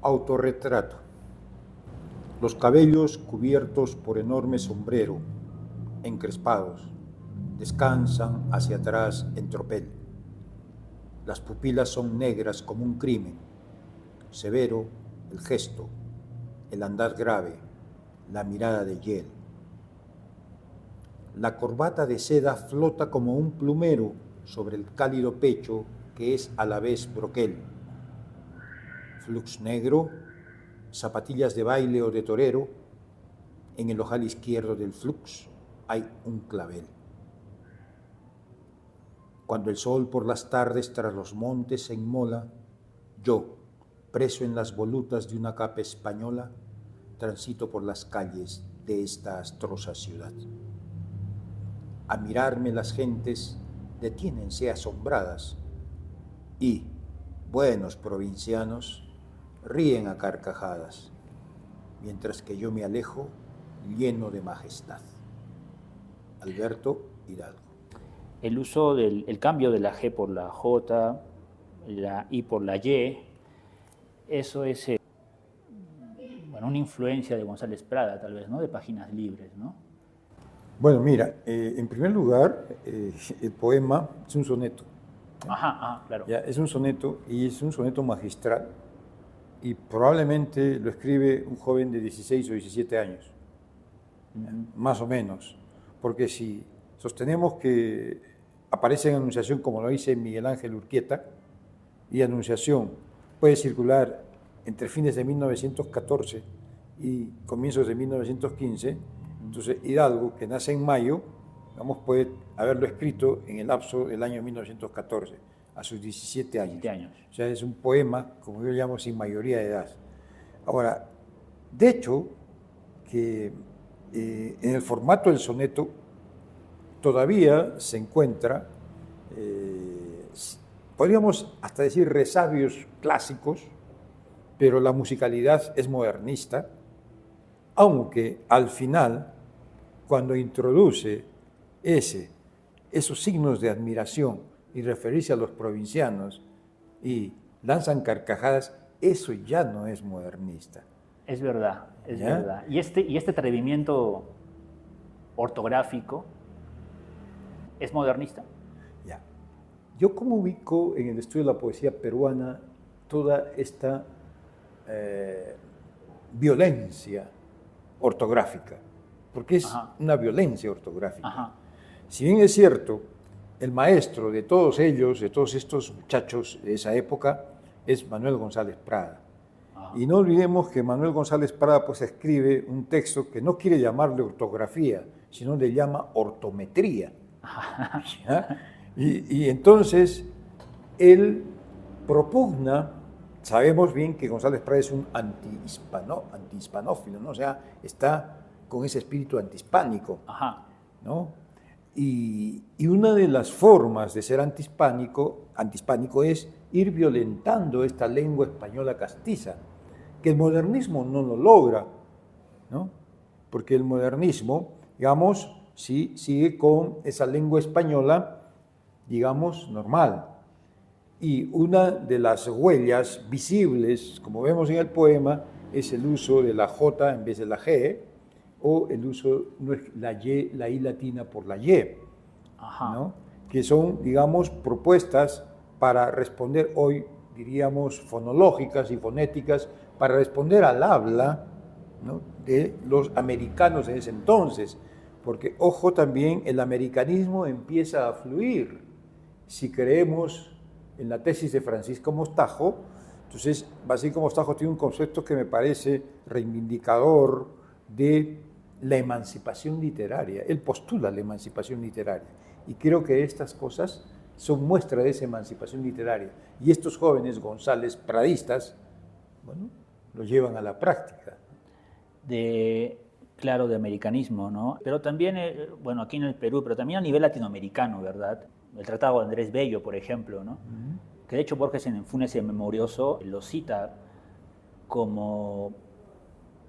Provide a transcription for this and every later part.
Autorretrato. Los cabellos cubiertos por enorme sombrero, encrespados, descansan hacia atrás en tropel. Las pupilas son negras como un crimen. Severo el gesto, el andar grave, la mirada de hiel. La corbata de seda flota como un plumero sobre el cálido pecho que es a la vez broquel. Flux negro, zapatillas de baile o de torero, en el ojal izquierdo del flux hay un clavel. Cuando el sol por las tardes tras los montes se inmola, yo, preso en las volutas de una capa española, transito por las calles de esta astrosa ciudad. A mirarme las gentes detiénense asombradas y, buenos provincianos, ríen a carcajadas, mientras que yo me alejo lleno de majestad. Alberto Hidalgo. El uso del cambio de la G por la J, la I por la Y, eso es una influencia de González Prada, tal vez, ¿no? De Páginas Libres, ¿no? Bueno, mira, en primer lugar, el poema es un soneto. Ajá, claro. Ya, es un soneto y es un soneto magistral y probablemente lo escribe un joven de 16 o 17 años, más o menos, porque si sostenemos que aparece en Anunciación como lo dice Miguel Ángel Urquieta, y Anunciación puede circular entre fines de 1914 y comienzos de 1915, entonces Hidalgo, que nace en mayo, puede haberlo escrito en el lapso del año 1914, a sus 17 años. O sea, es un poema, como yo llamo, sin mayoría de edad. Ahora, de hecho, que en el formato del soneto todavía se encuentra, podríamos hasta decir resabios clásicos, pero la musicalidad es modernista, aunque al final, cuando introduce esos signos de admiración y referirse a los provincianos y lanzan carcajadas, eso ya no es modernista. Es verdad, es verdad. Y este atrevimiento ortográfico es modernista. Ya. Yo como ubico en el estudio de la poesía peruana toda esta violencia ortográfica, porque es una violencia ortográfica. Ajá. Si bien es cierto, el maestro de todos ellos, de todos estos muchachos de esa época, es Manuel González Prada. Y no olvidemos que Manuel González Prada pues escribe un texto que no quiere llamarle ortografía, sino le llama ortometría. Y entonces él propugna, sabemos bien que González Prada es un antihispanófilo, ¿no? O sea, está con ese espíritu antihispánico, ¿no? Y una de las formas de ser antihispánico es ir violentando esta lengua española castiza, que el modernismo no lo logra, ¿no? Porque el modernismo, digamos, sí sigue con esa lengua española, digamos, normal. Y una de las huellas visibles, como vemos en el poema, es el uso de la J en vez de la G, o el uso la I latina por la Y, ¿no? Que son, digamos, propuestas para responder hoy, diríamos, fonológicas y fonéticas, para responder al habla, ¿no?, de los americanos en ese entonces. Porque, ojo, también el americanismo empieza a fluir. Si creemos en la tesis de Francisco Mostajo, entonces Francisco Mostajo tiene un concepto que me parece reivindicador de la emancipación literaria. Él postula la emancipación literaria y creo que estas cosas son muestra de esa emancipación literaria. Y estos jóvenes González pradistas, bueno, lo llevan a la práctica. Claro, de americanismo, ¿no? Pero también, bueno, aquí en el Perú, pero también a nivel latinoamericano, ¿verdad? El Tratado de Andrés Bello, por ejemplo, ¿no? Que de hecho Borges en Funes y Memorioso lo cita como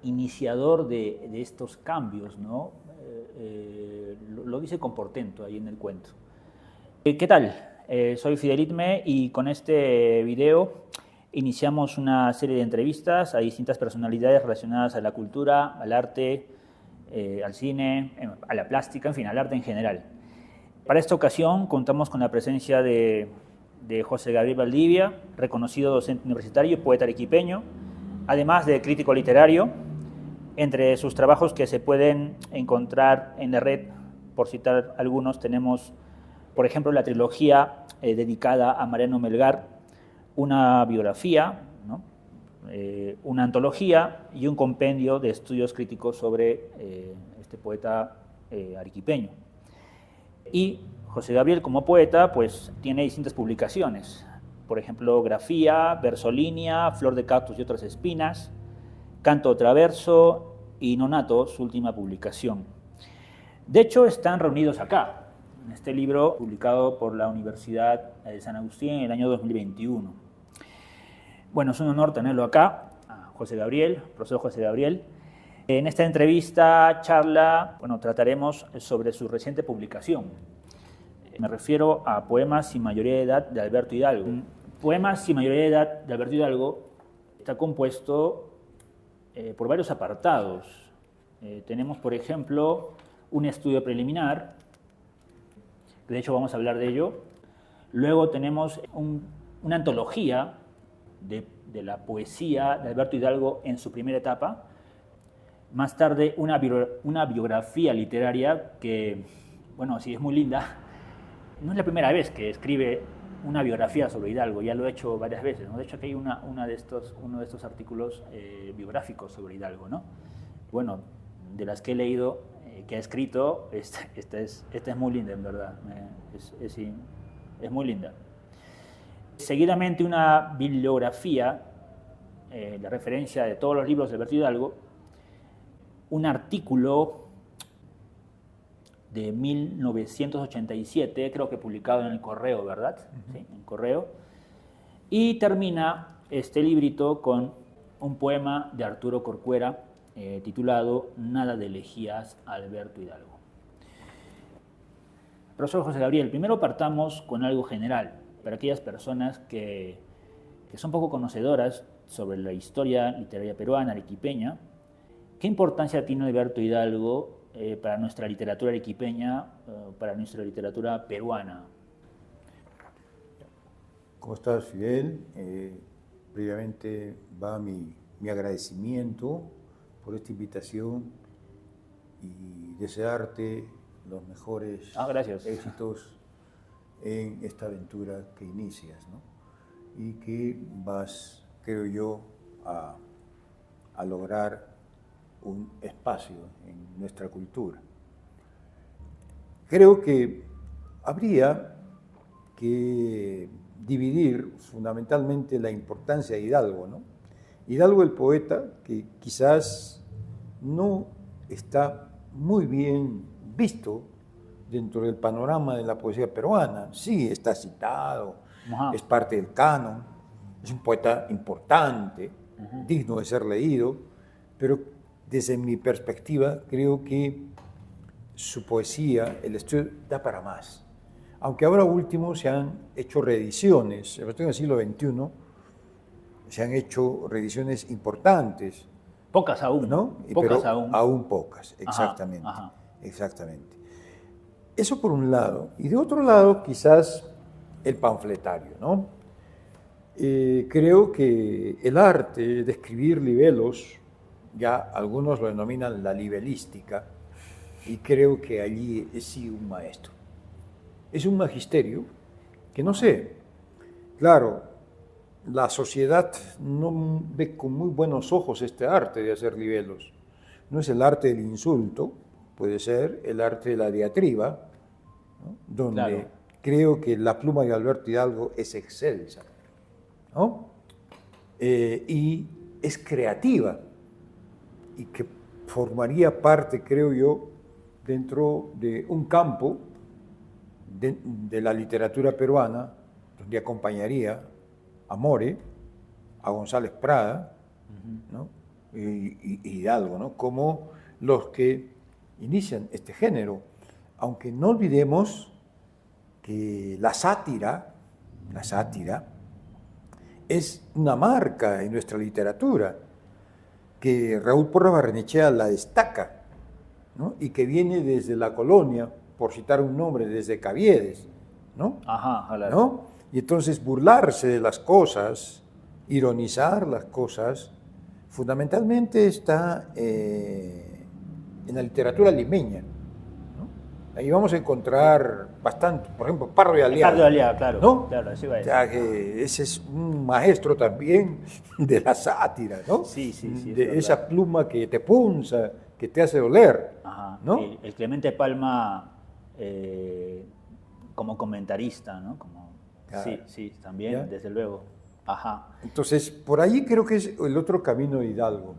iniciador de estos cambios, ¿no? Lo dice con portento ahí en el cuento. ¿Qué tal? Soy Fidel Itme y con este video iniciamos una serie de entrevistas a distintas personalidades relacionadas a la cultura, al arte, al cine, a la plástica, en fin, al arte en general. Para esta ocasión contamos con la presencia de José Gabriel Valdivia, reconocido docente universitario y poeta arequipeño, además de crítico literario. Entre sus trabajos que se pueden encontrar en la red, por citar algunos, tenemos, por ejemplo, la trilogía dedicada a Mariano Melgar, una biografía, ¿no? Una antología y un compendio de estudios críticos sobre este poeta arequipeño. Y José Gabriel, como poeta, pues tiene distintas publicaciones. Por ejemplo, Grafía, Versolínea, Flor de cactus y otras espinas, Canto Traverso y Nonato, su última publicación. De hecho, están reunidos acá, en este libro publicado por la Universidad de San Agustín en el año 2021. Bueno, es un honor tenerlo acá, a José Gabriel, profesor José Gabriel. En esta entrevista, charla, trataremos sobre su reciente publicación. Me refiero a Poemas sin mayoría de edad de Alberto Hidalgo. Poemas sin mayoría de edad de Alberto Hidalgo está compuesto por varios apartados. Tenemos, por ejemplo, un estudio preliminar, que de hecho vamos a hablar de ello. Luego tenemos una antología de la poesía de Alberto Hidalgo en su primera etapa. Más tarde, una biografía literaria que, sí, es muy linda. No es la primera vez que escribe una biografía sobre Hidalgo, ya lo he hecho varias veces, ¿no? De hecho, aquí hay uno de estos artículos biográficos sobre Hidalgo, ¿no? Bueno, de las que he leído, que ha escrito, esta es muy linda, en verdad. Es muy linda. Seguidamente, una bibliografía, la referencia de todos los libros de Alberto Hidalgo, un artículo de 1987, creo que publicado en El Correo, ¿verdad? Uh-huh. Sí, en Correo. Y termina este librito con un poema de Arturo Corcuera titulado Nada de elegías a Alberto Hidalgo. Profesor José Gabriel, primero partamos con algo general, para aquellas personas que son poco conocedoras sobre la historia literaria peruana, arequipeña. ¿Qué importancia tiene Alberto Hidalgo para nuestra literatura arequipeña, para nuestra literatura peruana? ¿Cómo estás, Fidel? Previamente va mi agradecimiento por esta invitación y desearte los mejores éxitos en esta aventura que inicias, ¿no? Y que vas, creo yo, a lograr un espacio en nuestra cultura. Creo que habría que dividir fundamentalmente la importancia de Hidalgo, ¿no? Hidalgo, el poeta, que quizás no está muy bien visto dentro del panorama de la poesía peruana. Sí, está citado, es parte del canon, es un poeta importante, digno de ser leído, pero desde mi perspectiva creo que su poesía, el estudio, da para más. Aunque ahora último se han hecho reediciones, sobre todo en el siglo XXI, se han hecho reediciones importantes. Pocas aún, ¿no? Pocas pero aún pocas, exactamente. Ajá. Exactamente. Eso por un lado. Y de otro lado, quizás el panfletario, ¿no? Creo que el arte de escribir libelos, ya algunos lo denominan la libelística, y creo que allí es sí un maestro. Es un magisterio que no sé, claro, la sociedad no ve con muy buenos ojos este arte de hacer libelos. No es el arte del insulto, puede ser el arte de la diatriba, ¿no? Donde creo que la pluma de Alberto Hidalgo es excelsa, ¿no? Y es creativa y que formaría parte, creo yo, dentro de un campo de la literatura peruana, donde acompañaría a More, a González Prada, ¿no? y Hidalgo, ¿no? Como los que inician este género. Aunque no olvidemos que la sátira es una marca en nuestra literatura, que Raúl Porras Barrenechea la destaca, ¿no? Y que viene desde la colonia, por citar un nombre, desde Caviedes, ¿no? Ajá, claro. ¿No? Y entonces burlarse de las cosas, ironizar las cosas, fundamentalmente está en la literatura limeña, ¿no? Ahí vamos a encontrar bastante, por ejemplo, Pardo y Aliaga. Pardo y Aliaga, claro. ¿No? Claro, así va a decir. O sea, que ese es un maestro también de la sátira, ¿no? Sí, sí, sí. De esa pluma que te punza, que te hace doler. Ajá. ¿No? El Clemente Palma como comentarista, ¿no? Claro. Sí, también, ¿Ya? desde luego. Ajá. Entonces, por ahí creo que es el otro camino de Hidalgo.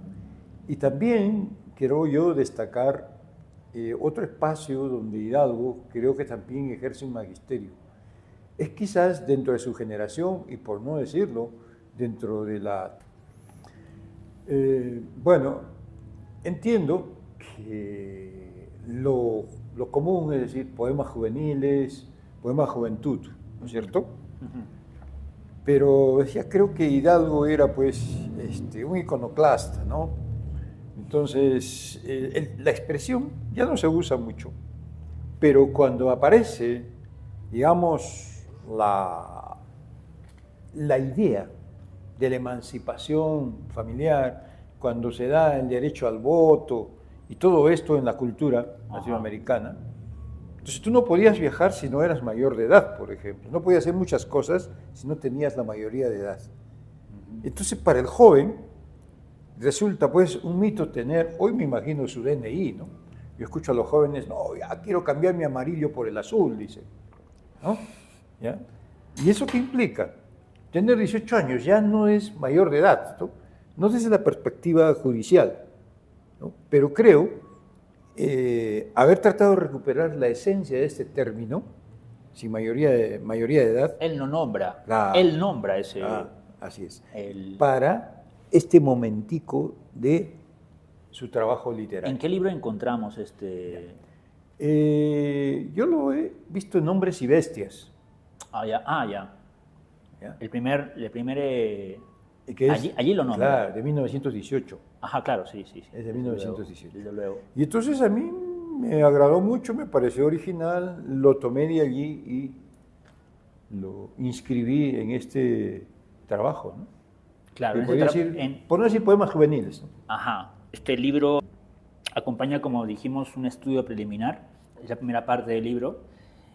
Y también quiero yo destacar otro espacio donde Hidalgo creo que también ejerce un magisterio. Es quizás dentro de su generación, y por no decirlo, dentro de la... bueno, entiendo que lo común es decir poemas juveniles, poemas juventud, ¿no es cierto? Uh-huh. Pero ya creo que Hidalgo era pues un iconoclasta, ¿no? Entonces, la expresión ya no se usa mucho, pero cuando aparece, digamos, la idea de la emancipación familiar, cuando se da el derecho al voto y todo esto en la cultura latinoamericana, entonces tú no podías viajar si no eras mayor de edad, por ejemplo. No podías hacer muchas cosas si no tenías la mayoría de edad. Entonces para el joven resulta pues un mito tener, hoy me imagino su DNI, ¿no? Yo escucho a los jóvenes, no, ya quiero cambiar mi amarillo por el azul, dicen, ¿no? ¿Ya? ¿Y eso qué implica? Tener 18 años ya no es mayor de edad, ¿no? No desde la perspectiva judicial, ¿no? Pero creo haber tratado de recuperar la esencia de este término, sin mayoría de edad. Él no nombra, Claro. Él nombra ese... así es. Para este momentico de su trabajo literario. ¿En qué libro encontramos este...? Yo lo he visto en Hombres y Bestias. Ya. El primer Que es, allí lo nombra. Claro, de 1918. Ajá, claro, sí. Es de 1918. Desde luego. Y entonces a mí me agradó mucho, me pareció original, lo tomé de allí y lo inscribí en este trabajo, ¿no? Claro. Por no decir poemas juveniles, ¿no? Ajá. Este libro acompaña, como dijimos, un estudio preliminar, es la primera parte del libro,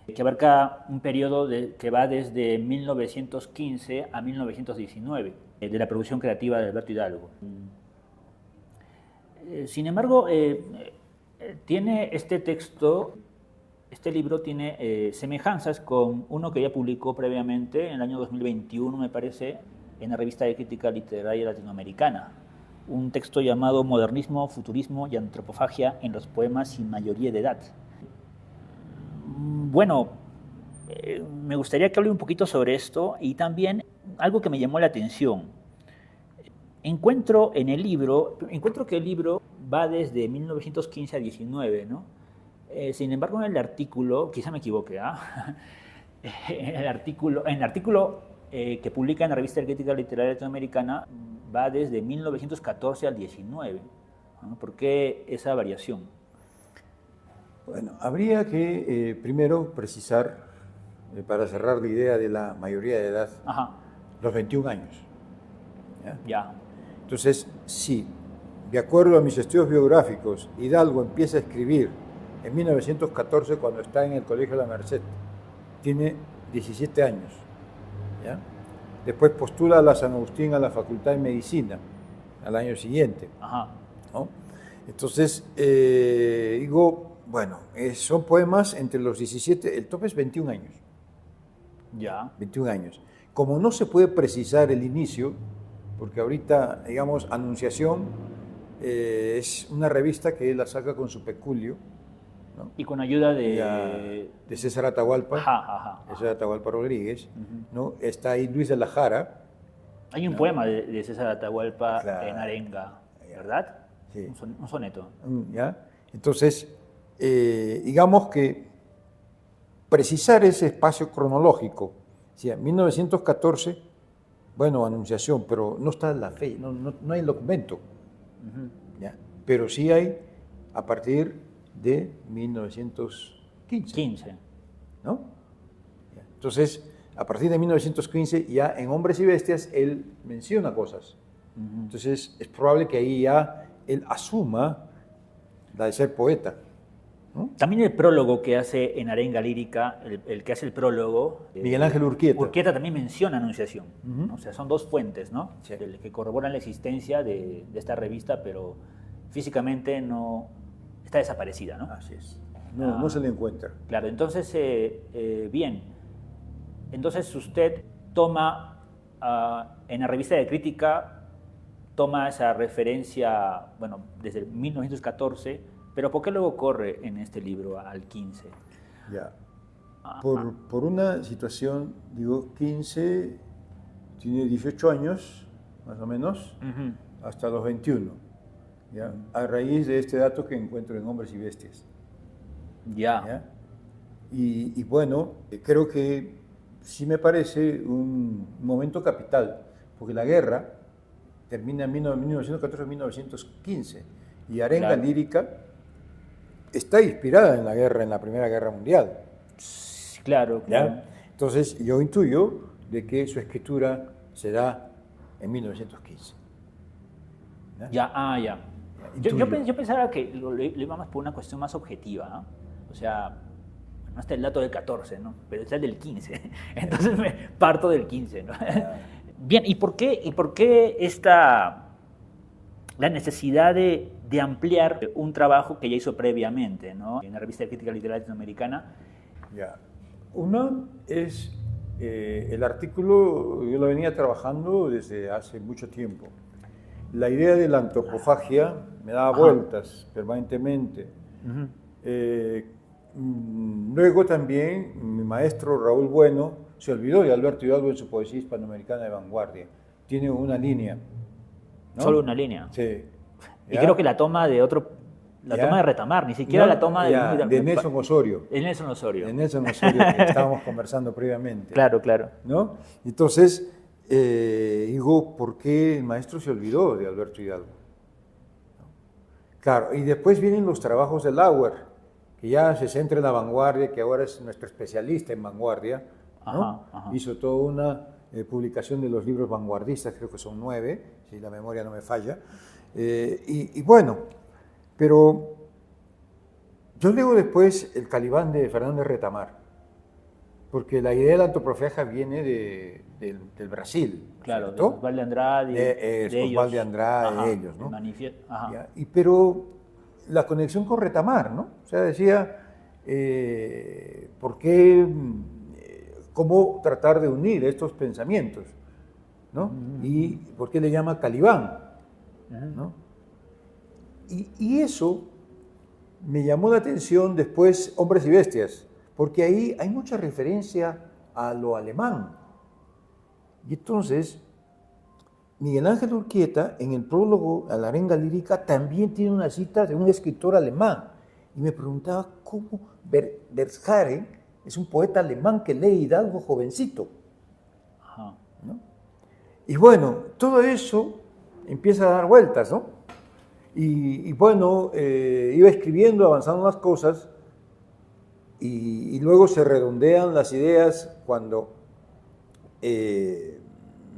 que abarca un periodo que va desde 1915 a 1919, de la producción creativa de Alberto Hidalgo. Sin embargo, tiene este libro tiene semejanzas con uno que ya publicó previamente en el año 2021, me parece, en la revista de crítica literaria latinoamericana, un texto llamado Modernismo, Futurismo y Antropofagia en los poemas sin mayoría de edad. Bueno, me gustaría que hable un poquito sobre esto y también algo que me llamó la atención. Encuentro que el libro va desde 1915 a 19, ¿no? Sin embargo, en el artículo, quizá me equivoque, en el artículo que publica en la revista de crítica literaria latinoamericana va desde 1914 al 19. ¿No? ¿Por qué esa variación? Bueno, habría que primero precisar, para cerrar la idea de la mayoría de edad, los 21 años. Ya. Entonces, sí, de acuerdo a mis estudios biográficos, Hidalgo empieza a escribir en 1914 cuando está en el Colegio de la Merced. Tiene 17 años. ¿Ya? Después postula a la San Agustín a la Facultad de Medicina al año siguiente. ¿No? Entonces, digo, bueno, son poemas entre los 17, el tope es 21 años. Ya. 21 años. Como no se puede precisar el inicio, porque ahorita, digamos, Anunciación es una revista que él la saca con su peculio, ¿no? Y con ayuda de César Atahualpa, César Atahualpa Rodríguez, ¿no? Está ahí Luis de la Jara. Hay un poema de César Atahualpa en arenga, ¿verdad? Sí. Un soneto. ¿Ya? Entonces, digamos que precisar ese espacio cronológico, ¿sí? 1914 bueno, Anunciación, pero no está la fe, no hay el documento. ¿Ya? Pero sí hay a partir de 1915. ¿No? Entonces, a partir de 1915, ya en Hombres y Bestias, él menciona cosas. Entonces, es probable que ahí ya él asuma la de ser poeta. ¿No? También el prólogo que hace en Arenga Lírica, el que hace el prólogo... Miguel Ángel Urquieta. Urquieta también menciona Anunciación. ¿No? O sea, son dos fuentes, ¿no? Sí. Que corroboran la existencia de esta revista, pero físicamente no está desaparecida, ¿no? Así es. No se le encuentra. Claro, entonces, bien. Entonces usted toma, en la revista de crítica, toma esa referencia, bueno, desde 1914, pero ¿por qué luego corre en este libro al 15? Ya. Por una situación, digo, 15, tiene 18 años, más o menos, hasta los 21, ¿ya? A raíz de este dato que encuentro en Hombres y Bestias. ¿Ya? Y bueno, creo que sí me parece un momento capital, porque la guerra termina en 1914-1915, y Arenga Lírica está inspirada en la guerra, en la Primera Guerra Mundial. Claro. Entonces yo intuyo de que su escritura se da en 1915. Ya. Yo pensaba que lo íbamos por una cuestión más objetiva, ¿no? O sea, no está el dato del 14, ¿no? Pero está el del 15. Entonces me parto del 15, ¿no? Bien, ¿y por qué la necesidad de ampliar un trabajo que ya hizo previamente, ¿no? En la revista de crítica literaria latinoamericana? Ya. Una es el artículo, yo lo venía trabajando desde hace mucho tiempo. La idea de la antropofagia me daba vueltas permanentemente. Luego también mi maestro Raúl Bueno se olvidó de Alberto Hidalgo en su poesía hispanoamericana de vanguardia. Tiene una línea, ¿no? Solo una línea. Sí. Y creo que la toma de otro, toma de Retamar, ni siquiera la toma de Nelson Osorio. De Nelson Osorio. De Nelson Osorio, que estábamos conversando previamente. Claro. ¿No? Entonces, digo, ¿por qué el maestro se olvidó de Alberto Hidalgo? Claro, y después vienen los trabajos de Lauer, que ya se centra en la vanguardia, que ahora es nuestro especialista en vanguardia, ¿no? Hizo toda una publicación de los libros vanguardistas, creo que son 9, si la memoria no me falla. Y bueno, pero yo leo después el Calibán de Fernández Retamar, porque la idea de la antropofagia viene del Brasil. Claro, de Osvaldo Andrade, de ellos. Osvaldo Andrade, de ellos, ¿no? Pero la conexión con Retamar, ¿no? O sea, decía, ¿por qué, cómo tratar de unir estos pensamientos, ¿no? Y ¿por qué le llama Calibán? ¿No? Y eso me llamó la atención después Hombres y Bestias, porque ahí hay mucha referencia a lo alemán. Y entonces, Miguel Ángel Urquieta, en el prólogo a la Arenga Lírica, también tiene una cita de un escritor alemán. Y me preguntaba cómo Berghagen es un poeta alemán que lee Hidalgo jovencito. ¿No? Y bueno, todo eso empieza a dar vueltas, ¿no? Y bueno, iba escribiendo, avanzando las cosas, y luego se redondean las ideas cuando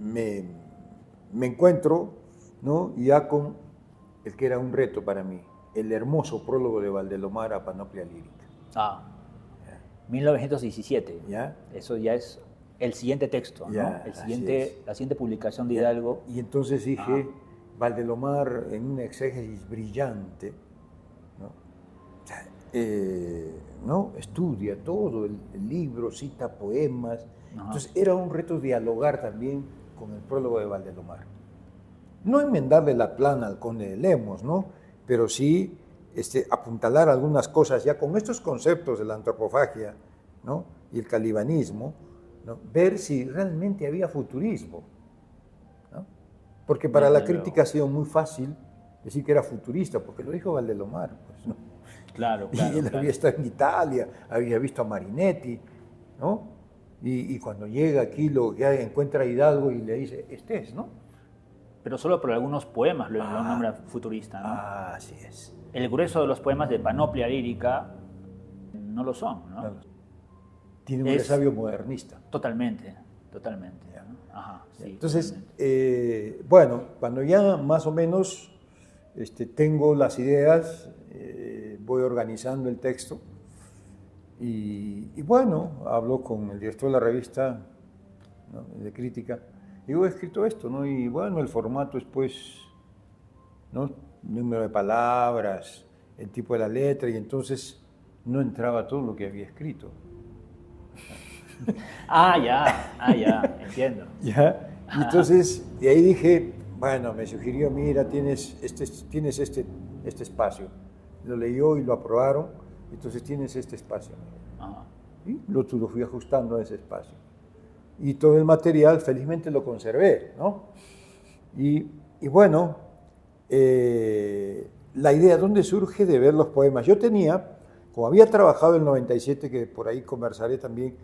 me encuentro, ¿no? Ya con el que era un reto para mí, el hermoso prólogo de Valdelomar a Panoplia Lírica. 1917. ¿Ya? Eso ya es el siguiente texto, ¿no? La siguiente publicación de Hidalgo. Y entonces dije, Valdelomar en una exégesis brillante, ¿no? Estudia todo el libro, cita poemas. Entonces era un reto dialogar también con el prólogo de Valdelomar. No enmendarle la plana al conde de Lemos, ¿no? Pero sí apuntalar algunas cosas ya con estos conceptos de la antropofagia, ¿no? Y el calibanismo, ¿no? Ver si realmente había futurismo, ¿no? Porque para la crítica ha sido muy fácil decir que era futurista, porque lo dijo Valdelomar, pues, ¿no? Claro. Y él había estado en Italia, había visto a Marinetti, ¿no? Y cuando llega aquí, ya encuentra a Hidalgo y le dice, este es, ¿no? Pero solo por algunos poemas lo nombra futurista, ¿no? Así es. El grueso de los poemas de Panoplia Lírica no lo son, ¿no? Tiene un resabio modernista. Totalmente. ¿No? Ajá, sí, entonces, bueno, cuando ya más o menos tengo las ideas, voy organizando el texto y bueno, hablo con el director de la revista, ¿no?, de crítica. Digo, he escrito esto, ¿no? Y bueno, el formato es pues, ¿no?, número de palabras, el tipo de la letra, y entonces no entraba todo lo que había escrito. Ya, entiendo. ¿Ya? Y entonces, de ahí dije, bueno, me sugirió, mira, tienes este espacio. Lo leyó y lo aprobaron, entonces tienes este espacio. Ajá. Y lo fui ajustando a ese espacio. Y todo el material, felizmente, lo conservé, ¿no? Y bueno, la idea, ¿dónde surge de ver los poemas? Yo tenía, como había trabajado en el 97, que por ahí conversaré también,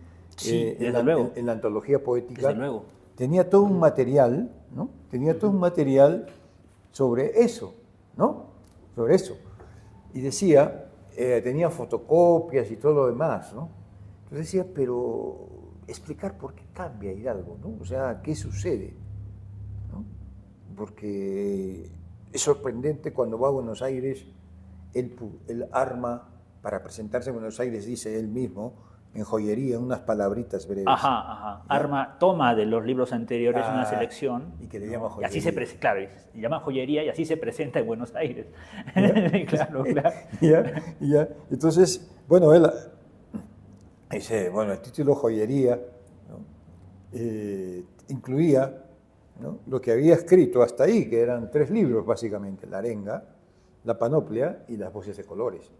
en la antología poética, desde luego, tenía todo un material, ¿no? Tenía todo un material sobre eso, ¿no? Sobre eso. Y decía, tenía fotocopias y todo lo demás, ¿no? Entonces decía, pero explicar por qué cambia Hidalgo, ¿no? O sea, ¿qué sucede? ¿No? Porque es sorprendente cuando va a Buenos Aires, él arma para presentarse en Buenos Aires, dice él mismo, en joyería, unas palabritas breves. Ajá. Arma, toma de los libros anteriores una selección. Y que le llama joyería. Y así se llama joyería y así se presenta en Buenos Aires. Claro. Ya. Entonces, bueno, él dice, bueno, el título joyería, ¿no?, incluía, ¿no?, lo que había escrito hasta ahí, que eran 3 libros básicamente, La Arenga, La Panoplia y Las Voces de Colores.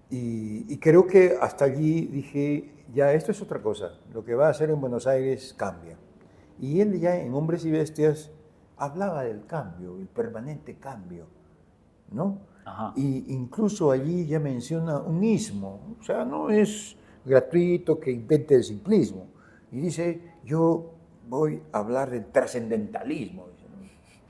Y creo que hasta allí dije, ya esto es otra cosa, lo que va a hacer en Buenos Aires cambia. Y él ya en Hombres y Bestias hablaba del cambio, el permanente cambio, ¿no? Ajá. Y incluso allí ya menciona un ismo, o sea, no es gratuito que invente el simplismo. Y dice, yo voy a hablar del trascendentalismo.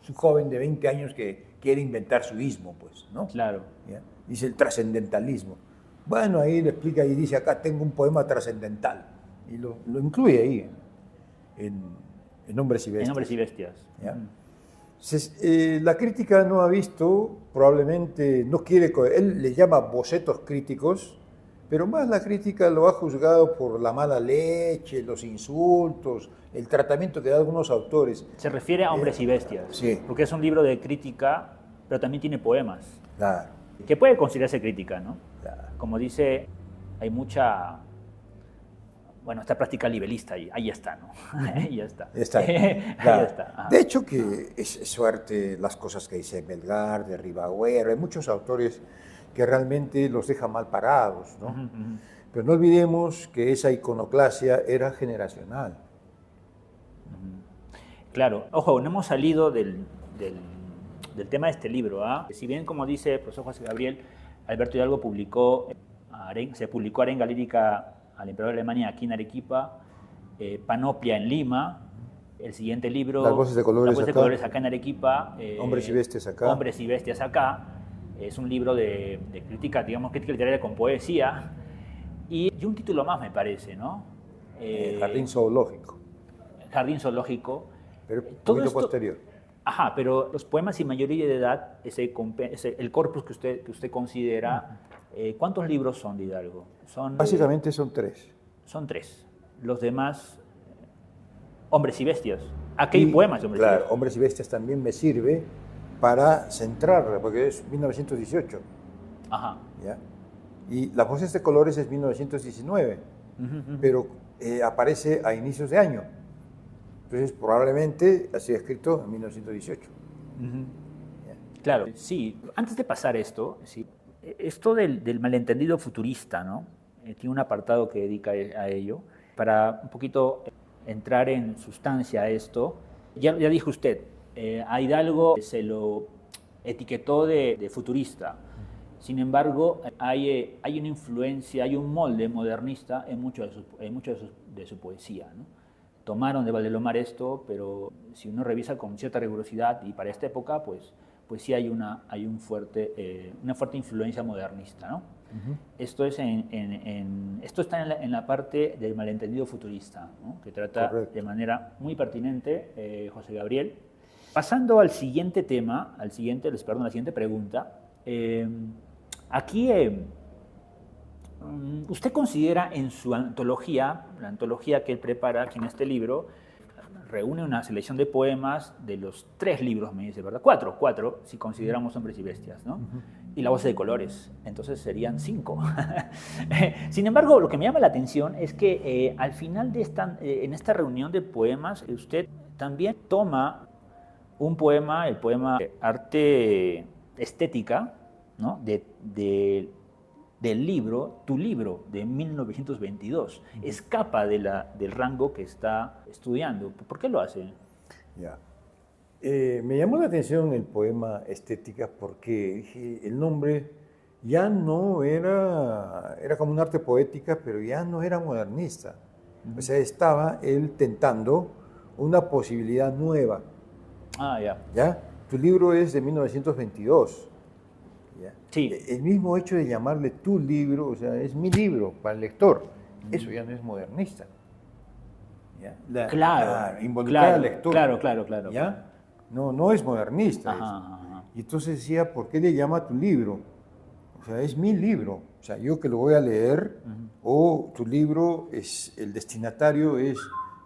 Es un joven de 20 años que quiere inventar su ismo, pues, ¿no? Claro. ¿Ya? Dice el trascendentalismo. Bueno, ahí le explica y dice, acá tengo un poema trascendental. Y lo incluye ahí, en Hombres y Bestias. En Hombres y Bestias. ¿Ya? Entonces, la crítica no ha visto, probablemente no quiere, él le llama bocetos críticos, pero más la crítica lo ha juzgado por la mala leche, los insultos, el tratamiento que da algunos autores. Se refiere a Hombres y Bestias, sí, porque es un libro de crítica, pero también tiene poemas. Claro. Que puede considerarse crítica, ¿no? Claro. Como dice, hay mucha... Bueno, esta práctica libelista ahí está, ¿no? Ahí está. Claro. Ahí está. Ajá. De hecho que es suerte las cosas que dice Melgar, de Ribagüero, hay muchos autores que realmente los deja mal parados, ¿no? Uh-huh. Pero no olvidemos que esa iconoclasia era generacional. Uh-huh. Claro. Ojo, no hemos salido del tema de este libro, ¿ah? Si bien, como dice el profesor José Gabriel, Alberto Hidalgo se publicó Arenga Lírica al Emperador de Alemania aquí en Arequipa, Panoplia en Lima, el siguiente libro, Las Voces de Colores, acá en Arequipa, Hombres y Bestias acá. Hombres y Bestias acá, es un libro de crítica, digamos, crítica literaria con poesía, y un título más me parece, ¿no? Jardín Zoológico. Jardín Zoológico. Pero un poquito posterior. Ajá, pero los poemas y mayoría de edad, el corpus que usted considera, ¿cuántos libros son de Hidalgo? Básicamente son 3. Son 3. Los demás, Hombres y Bestias. Aquí hay poemas de Hombres y Bestias. Claro, Hombres y Bestias también me sirve para centrarla, porque es 1918. Ajá. ¿Ya? Y Las Voces de Colores es 1919, pero aparece a inicios de año. Entonces, probablemente ha sido escrito en 1918. Claro, sí. Antes de pasar esto, sí, esto del malentendido futurista, ¿no? Tiene un apartado que dedica a ello. Para un poquito entrar en sustancia a esto, ya dijo usted, a Hidalgo se lo etiquetó de futurista. Sin embargo, hay una influencia, hay un molde modernista en mucho de su poesía, ¿no? Tomaron de Valdelomar esto, pero si uno revisa con cierta rigurosidad, y para esta época, pues sí hay una fuerte influencia modernista, ¿no? Esto está en la parte del malentendido futurista, ¿no? Que trata de manera muy pertinente José Gabriel. Pasando al siguiente tema, la siguiente pregunta. Aquí, ¿usted considera en su antología, la antología que él prepara aquí en este libro, reúne una selección de poemas de los 3 libros, me dice, ¿verdad? 4, si consideramos Hombres y Bestias, ¿no? Y La Voz de Colores, entonces serían 5. Sin embargo, lo que me llama la atención es que al final de en esta reunión de poemas, usted también toma un poema, el poema Arte Estética, ¿no? Del libro, tu libro, de 1922. Escapa del rango que está estudiando. ¿Por qué lo hace? Ya. Me llamó la atención el poema Estética porque el nombre ya no era como un arte poética, pero ya no era modernista. O sea, estaba él tentando una posibilidad nueva. ¿Ya? Tu libro es de 1922. ¿Ya? Sí. El mismo hecho de llamarle tu libro, o sea, es mi libro para el lector, eso ya no es modernista. ¿Ya? Claro. Involucrar al lector. Claro. ¿Ya? No es modernista. Ajá. Y entonces decía, ¿por qué le llama tu libro? O sea, es mi libro. O sea, yo que lo voy a leer, o tu libro, el destinatario es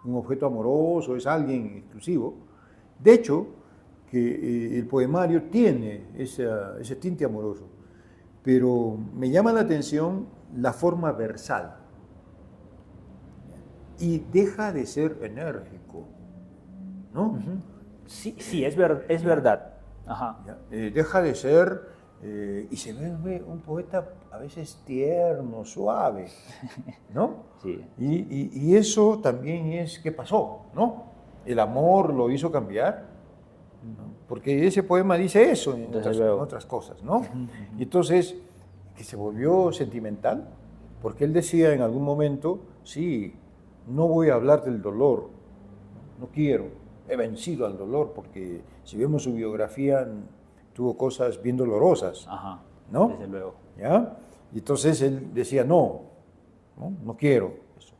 un objeto amoroso, es alguien exclusivo. De hecho, que el poemario tiene ese tinte amoroso, pero me llama la atención la forma versal y deja de ser enérgico, ¿no? Sí, es verdad. Ajá. Deja de ser y se ve un poeta a veces tierno, suave, ¿no? Sí. Y eso también es ¿qué pasó? ¿No? El amor lo hizo cambiar. Porque ese poema dice eso en otras cosas, ¿no? Y entonces, que se volvió sentimental, porque él decía en algún momento, sí, no voy a hablar del dolor, no quiero, he vencido al dolor, porque si vemos su biografía, tuvo cosas bien dolorosas, ¿no? Desde luego. ¿Ya? Y entonces él decía, no quiero eso.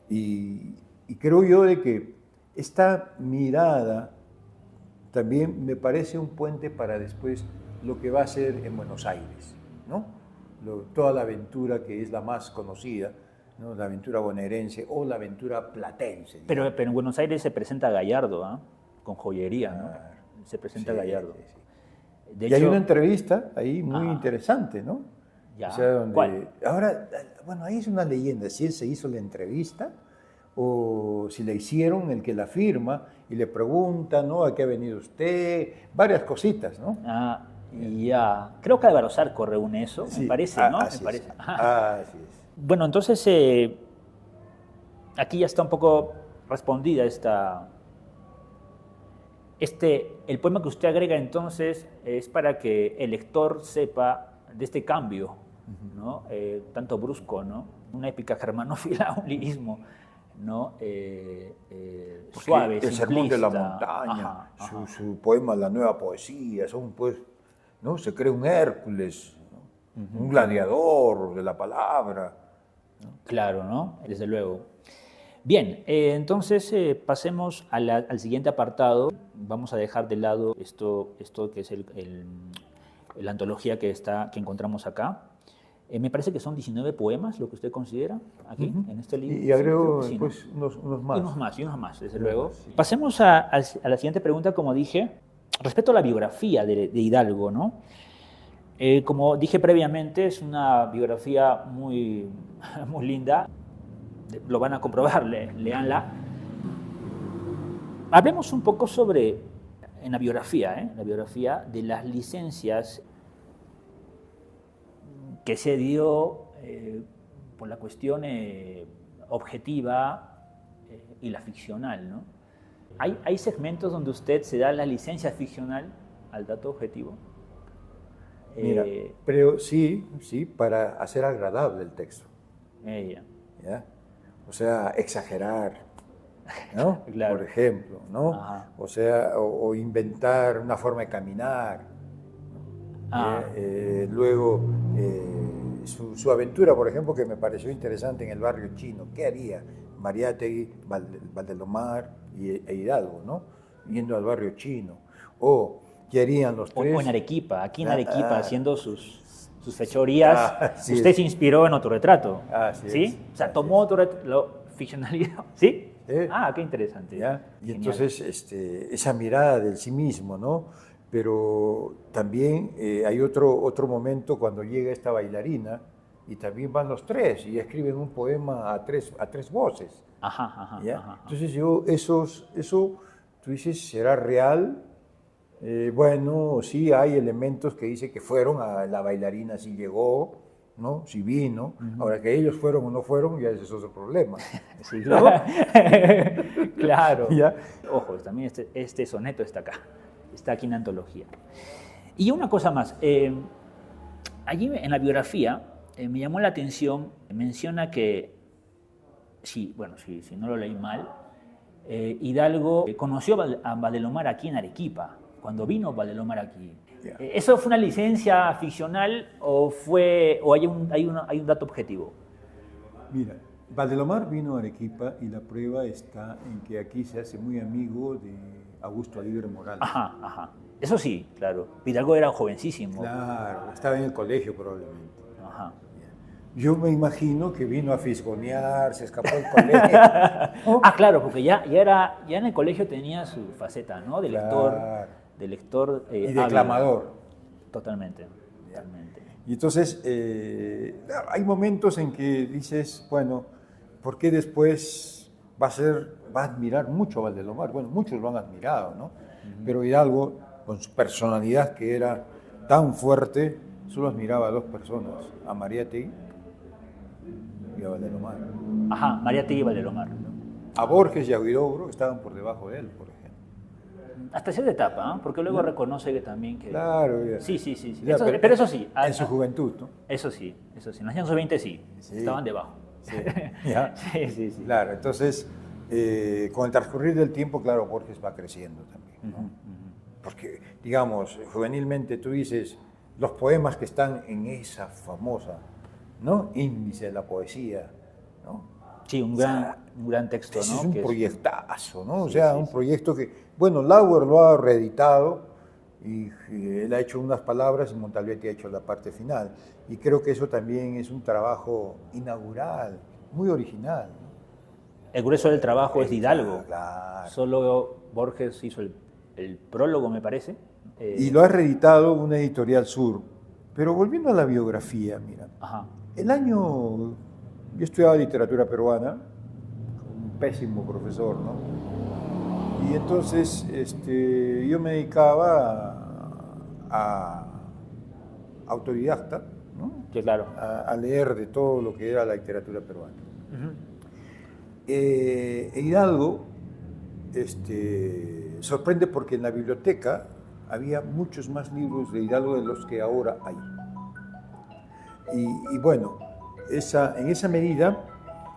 Y creo yo de que esta mirada también me parece un puente para después lo que va a ser en Buenos Aires, ¿no? Toda la aventura que es la más conocida, ¿no? La aventura bonaerense o la aventura platense. Pero en Buenos Aires se presenta Gallardo, ¿eh? Con joyería, ¿no? Se presenta Gallardo. Sí. De hecho, hay una entrevista ahí muy interesante, ¿no? Ya. O sea, ¿Cuál? Ahora, bueno, ahí es una leyenda, si él se hizo la entrevista o si le hicieron el que la firma y le pregunta, ¿no? ¿A qué ha venido usted? Varias cositas, ¿no? Ya. Creo que Álvaro Zarco reúne eso, me parece, ¿no? Así me parece. Es. Así es. Bueno, entonces aquí ya está un poco respondida el poema que usted agrega entonces es para que el lector sepa de este cambio, ¿no? Tanto brusco, ¿no? Una épica germanófila, un lirismo, ¿no? Suave, el Sermón de la Montaña, su poema La Nueva Poesía, son pues, ¿no? Se cree un Hércules, ¿no? Un gladiador de la palabra, ¿no? Claro, ¿no? Desde luego. Bien, entonces pasemos al siguiente apartado. Vamos a dejar de lado esto que es la antología que encontramos acá. Me parece que son 19 poemas, lo que usted considera, aquí, en este libro. Y agrego pues, unos más. Y unos más, desde luego. Sí. Pasemos a la siguiente pregunta, como dije, respecto a la biografía de Hidalgo, ¿no? Como dije previamente, es una biografía muy, muy linda. Lo van a comprobar, léanla. Hablemos un poco en la biografía de las licencias que se dio por la cuestión objetiva y la ficcional, ¿no? ¿Hay segmentos donde usted se da la licencia ficcional al dato objetivo? Mira, pero sí, para hacer agradable el texto. ¿Ya? O sea, exagerar, ¿no? Claro. Por ejemplo, ¿no? Ajá. O sea, o inventar una forma de caminar. Luego, su aventura, por ejemplo, que me pareció interesante en el barrio chino. ¿Qué haría Mariátegui, Valdelomar e Hidalgo, ¿no? Yendo al barrio chino. O ¿qué harían los tres? O en Arequipa, aquí en Arequipa, haciendo sus fechorías. Usted se inspiró en Autorretrato. ¿Sí? O sea, tomó Autorretrato, ficcionalidad. ¿Sí? Qué interesante. ¿Ya? Y entonces, esa mirada del sí mismo, ¿no? Pero también hay otro momento cuando llega esta bailarina y también van los tres y escriben un poema a tres voces. Entonces eso, tú dices, ¿será real? Bueno, sí hay elementos que dice que fueron, la bailarina sí llegó, ¿no? Sí vino. Ahora que ellos fueron o no fueron, ya ese es otro problema. Sí, ¿no? Claro. ¿Ya? Ojo, también este soneto está acá. Está aquí en antología. Y una cosa más, allí en la biografía me llamó la atención, menciona que, si no lo leí mal, Hidalgo conoció a Valdelomar aquí en Arequipa, cuando vino Valdelomar aquí. Yeah. ¿Eso fue una licencia ficcional o hay un dato objetivo? Mira, Valdelomar vino a Arequipa y la prueba está en que aquí se hace muy amigo de Augusto Aligre Morales. Eso sí, claro. Hidalgo era jovencísimo. Claro, estaba en el colegio probablemente. Yo me imagino que vino a fisgonear, se escapó del colegio. ¿No? Claro, porque ya en el colegio tenía su faceta, ¿no? De lector y declamador. Totalmente. Y entonces hay momentos en que dices, bueno, ¿por qué después va a admirar mucho a Valdelomar? Bueno, muchos lo han admirado, ¿no? Pero Hidalgo, con su personalidad que era tan fuerte, solo admiraba a dos personas, a Mariátegui y a Valdelomar. Mariátegui y Valdelomar. A Borges y a Huidobro estaban por debajo de él, por ejemplo. Hasta cierta etapa, porque luego reconoce que también que... Claro, ya. Sí. Ya, pero eso sí. En su juventud, ¿no? Eso sí. En los años 20 sí. Estaban debajo. Sí. ¿Ya? Sí. Claro, entonces, con el transcurrir del tiempo, claro, Borges va creciendo también, ¿no? Porque, digamos, juvenilmente tú dices, los poemas que están en esa famosa, ¿no? Índice de la poesía, ¿no? Sí, un gran texto, ¿no? Es un proyectazo, ¿no? Un proyecto que, bueno, Lauer lo ha reeditado y él ha hecho unas palabras y Montalbetti ha hecho la parte final. Y creo que eso también es un trabajo inaugural, muy original, ¿no? El grueso del trabajo es de Hidalgo. Claro. Solo Borges hizo el prólogo, me parece. Y lo ha reeditado una editorial Sur. Pero volviendo a la biografía, mira, el año... Yo estudiaba literatura peruana, un pésimo profesor, ¿no? Y entonces yo me dedicaba a autodidacta, ¿no? Sí, claro. A leer de todo lo que era la literatura peruana. Hidalgo sorprende porque en la biblioteca había muchos más libros de Hidalgo de los que ahora hay. Y bueno, en esa medida,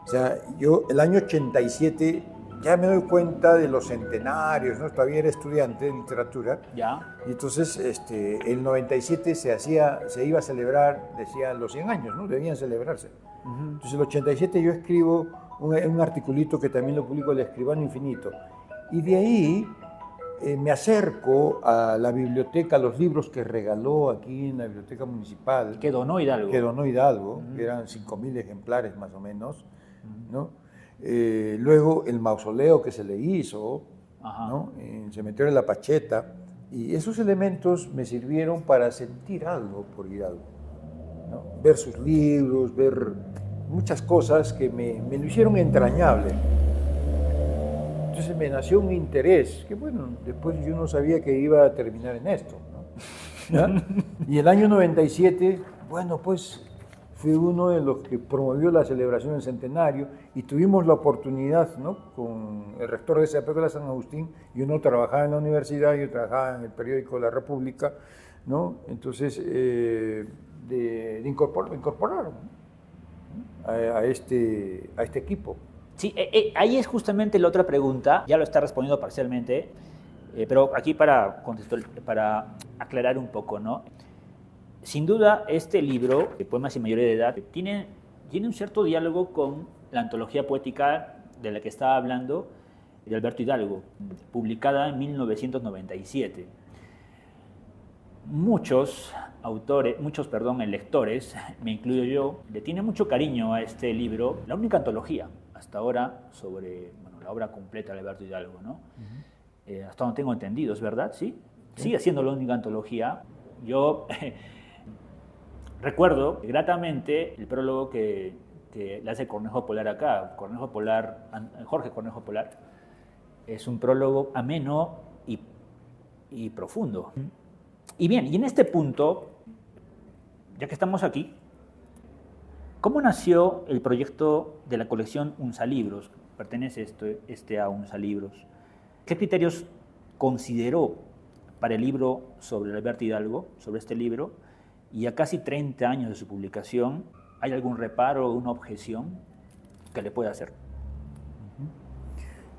o sea, yo el año 87 ya me doy cuenta de los centenarios, ¿no? Todavía era estudiante de literatura. Ya. Y entonces, el 97 se iba a celebrar, decían, los 100 años, ¿no? Debían celebrarse. Entonces, el 87 yo escribo un articulito que también lo publico, El Escribano Infinito. Y de ahí me acerco a la biblioteca, a los libros que regaló aquí en la biblioteca municipal. Que donó Hidalgo. Que eran 5.000 ejemplares más o menos, ¿no? Luego el mausoleo que se le hizo, ¿no? En el cementerio de La Pacheta. Y esos elementos me sirvieron para sentir algo por Hidalgo, ¿no? Ver sus libros, ver muchas cosas que me lo hicieron entrañable. Entonces me nació un interés, que bueno, después yo no sabía que iba a terminar en esto, ¿no? ¿Ya? Y el año 97, bueno, pues fui uno de los que promovió la celebración del centenario y tuvimos la oportunidad, ¿no? Con el rector de esa época, San Agustín, y uno trabajaba en la universidad y yo trabajaba en el periódico La República, ¿no? Entonces, de incorporar a este equipo. Sí, ahí es justamente la otra pregunta, ya lo está respondiendo parcialmente, pero aquí para aclarar un poco, ¿no? Sin duda, este libro, Poemas y Mayoría de Edad, tiene un cierto diálogo con la antología poética de la que estaba hablando, de Alberto Hidalgo, publicada en 1997. Muchos lectores, me incluyo yo, le tienen mucho cariño a este libro, la única antología hasta ahora sobre la obra completa de Alberto Hidalgo, ¿no? Hasta donde tengo entendido, ¿es verdad? ¿Sí? Sigue siendo la única antología. Yo recuerdo gratamente el prólogo que le hace Cornejo Polar acá. Jorge Cornejo Polar, es un prólogo ameno y profundo. Y bien, y en este punto, ya que estamos aquí, ¿cómo nació el proyecto de la colección Unsalibros? Pertenece a Unsalibros. ¿Qué criterios consideró para el libro sobre Alberto Hidalgo, sobre este libro? Y a casi 30 años de su publicación, ¿hay algún reparo o una objeción que le pueda hacer?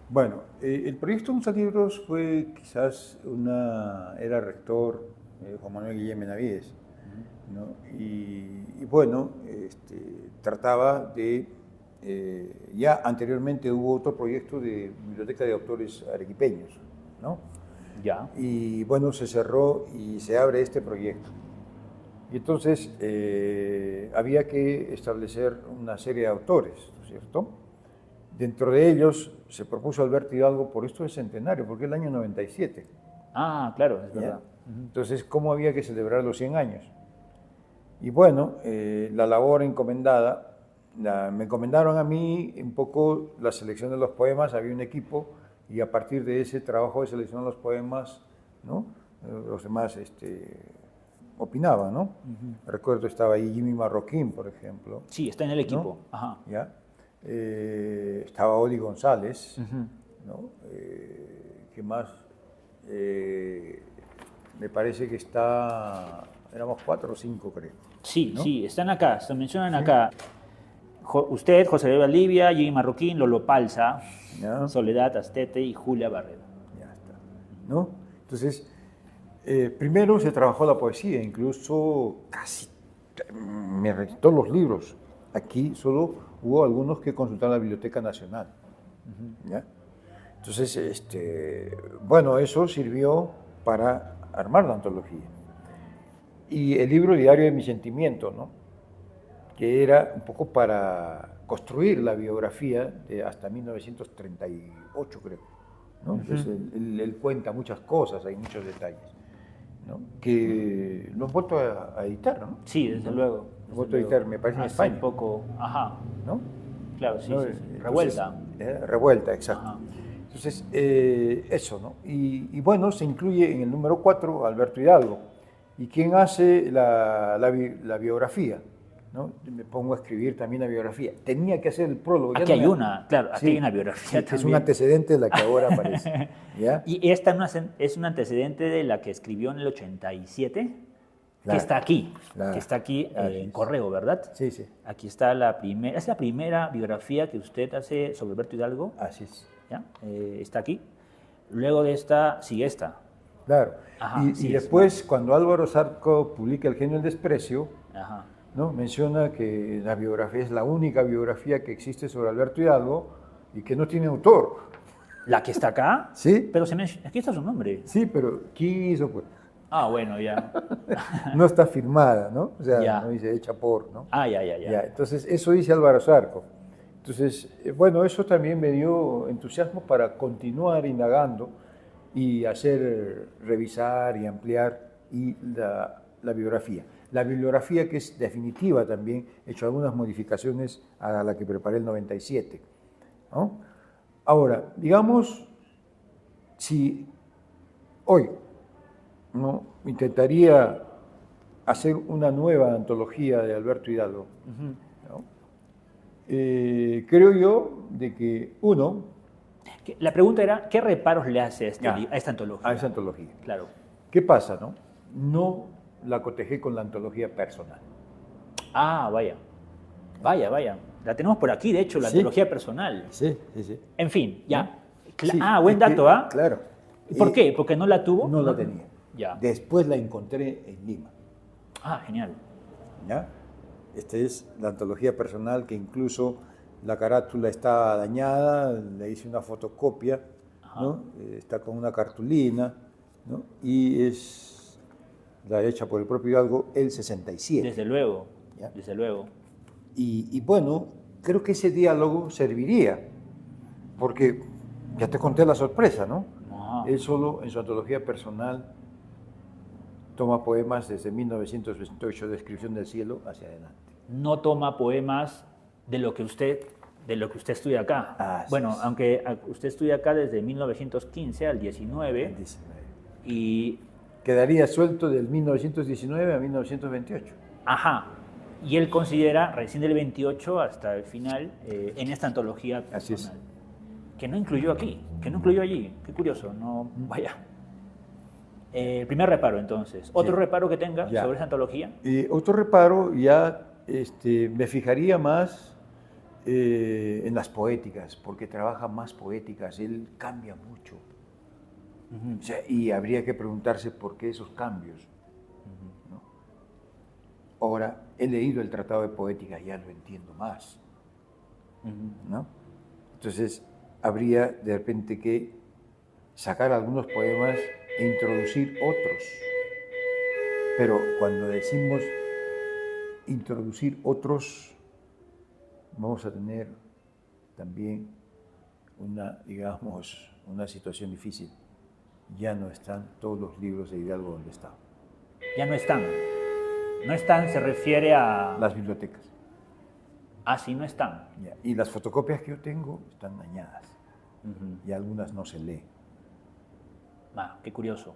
Bueno, el proyecto Unsalibros fue quizás era rector Juan Manuel Guillén Benavides, ¿no? Y bueno, trataba de, ya anteriormente hubo otro proyecto de biblioteca de autores arequipeños, ¿no? Ya. Y bueno, se cerró y se abre este proyecto. Y entonces había que establecer una serie de autores, ¿no es cierto? Dentro de ellos se propuso Alberto Hidalgo por esto del centenario, porque es el año 97. Ah, claro, es verdad. Entonces, ¿cómo había que celebrar los 100 años? Y bueno, la labor encomendada, me encomendaron a mí un poco la selección de los poemas, había un equipo, y a partir de ese trabajo de selección de los poemas, ¿no? Los demás opinaban, ¿no? Recuerdo estaba ahí Jimmy Marroquín, por ejemplo. Sí, está en el equipo. ¿No? Ajá. ¿Ya? Estaba Odi González, ¿no? ¿Qué más? Me parece que éramos 4 o 5, creo. Sí, ¿no? sí, están acá, se mencionan acá. Usted, José Luis Valdivia, Jimmy Marroquín, Lolo Palza, ¿ya? Soledad Astete y Julia Barredo. Ya está, ¿no? Entonces, primero se trabajó la poesía, incluso casi me recitó los libros. Aquí solo hubo algunos que consultar la Biblioteca Nacional. ¿Ya? Entonces, bueno, eso sirvió para armar la antología. Y el libro Diario de mi sentimiento, ¿no? Que era un poco para construir la biografía de hasta 1938, creo, ¿no? Entonces, él cuenta muchas cosas, hay muchos detalles, ¿no? Que lo han vuelto a editar, ¿no? Sí, desde luego. Lo han vuelto a editar, me parece, en España. Un poco, ajá. ¿No? Claro, sí, ¿no? sí. Revuelta. Revuelta, exacto. Ajá. Entonces, eso, ¿no? Y bueno, se incluye en el número 4 Alberto Hidalgo. ¿Y quién hace la biografía? ¿No? Me pongo a escribir también la biografía. Tenía que hacer el prólogo. Aquí hay una, claro, aquí hay una biografía sí, también. Es un antecedente de la que ahora aparece. ¿Ya? Y esta es un antecedente de la que escribió en el 87, claro, que está aquí, en correo, ¿verdad? Sí, sí. Aquí está es la primera biografía que usted hace sobre Alberto Hidalgo. Así es. ¿Ya? Está aquí. Luego de esta, sigue esta. Claro. Ajá, y después, cuando Álvaro Zarco publica El genio del desprecio, ajá, ¿no? Menciona que la biografía es la única biografía que existe sobre Alberto Hidalgo y que no tiene autor. ¿La que está acá? Sí. Pero aquí está su nombre. Sí, pero ¿quién hizo? Pues? Ah, bueno, ya. No está firmada, ¿no? O sea, ya. no dice hecha por, ¿no? Ah, ya. Entonces, eso dice Álvaro Zarco. Entonces, bueno, eso también me dio entusiasmo para continuar indagando y revisar y ampliar la biografía. La bibliografía que es definitiva también, he hecho algunas modificaciones a la que preparé el 97, ¿no? Ahora, digamos, si hoy, ¿no?, intentaría hacer una nueva antología de Alberto Hidalgo, ¿no? Creo yo de que La pregunta era, ¿qué reparos le hace a esta antología? A esa antología. Claro. ¿Qué pasa, no? no la cotejé con la antología personal. Ah, vaya. Vaya. La tenemos por aquí, de hecho, la antología personal. Sí. En fin, ya. Sí, buen dato, ¿ah? Claro. ¿Por qué? ¿Porque no la tuvo? No la tenía. Ya. Después la encontré en Lima. Ah, genial. ¿Ya? Esta es la antología personal, que incluso la carátula está dañada, le hice una fotocopia, ¿no? Está con una cartulina, ¿no? Y es la hecha por el propio Hidalgo el 67. Desde luego, ¿Ya? Desde luego. Y bueno, creo que ese diálogo serviría, porque ya te conté la sorpresa, ¿no? Él solo en su antología personal toma poemas desde 1928, Descripción del cielo, hacia adelante. No toma poemas de lo que usted estudia acá. Aunque usted estudia acá desde 1915 al 19. Y quedaría suelto del 1919 a 1928. Ajá. Y él considera, recién del 28 hasta el final, en esta antología personal. Así es. Que no incluyó aquí, que no incluyó allí. Qué curioso, no, vaya. El primer reparo, entonces. ¿Otro reparo que tenga sobre esa antología? Otro reparo, ya me fijaría más en las poéticas, porque trabaja más poéticas, él cambia mucho. O sea, y habría que preguntarse por qué esos cambios. ¿No? Ahora, he leído el Tratado de Poética, ya lo entiendo más. ¿No? Entonces, habría de repente que sacar algunos poemas e introducir otros. Pero cuando decimos introducir otros, vamos a tener también una situación difícil. Ya no están todos los libros de Hidalgo donde estaban. Ya no están. No están, se refiere a... Las bibliotecas. Ah, sí, no están. Ya. Y las fotocopias que yo tengo están dañadas. Y algunas no se leen. Qué curioso.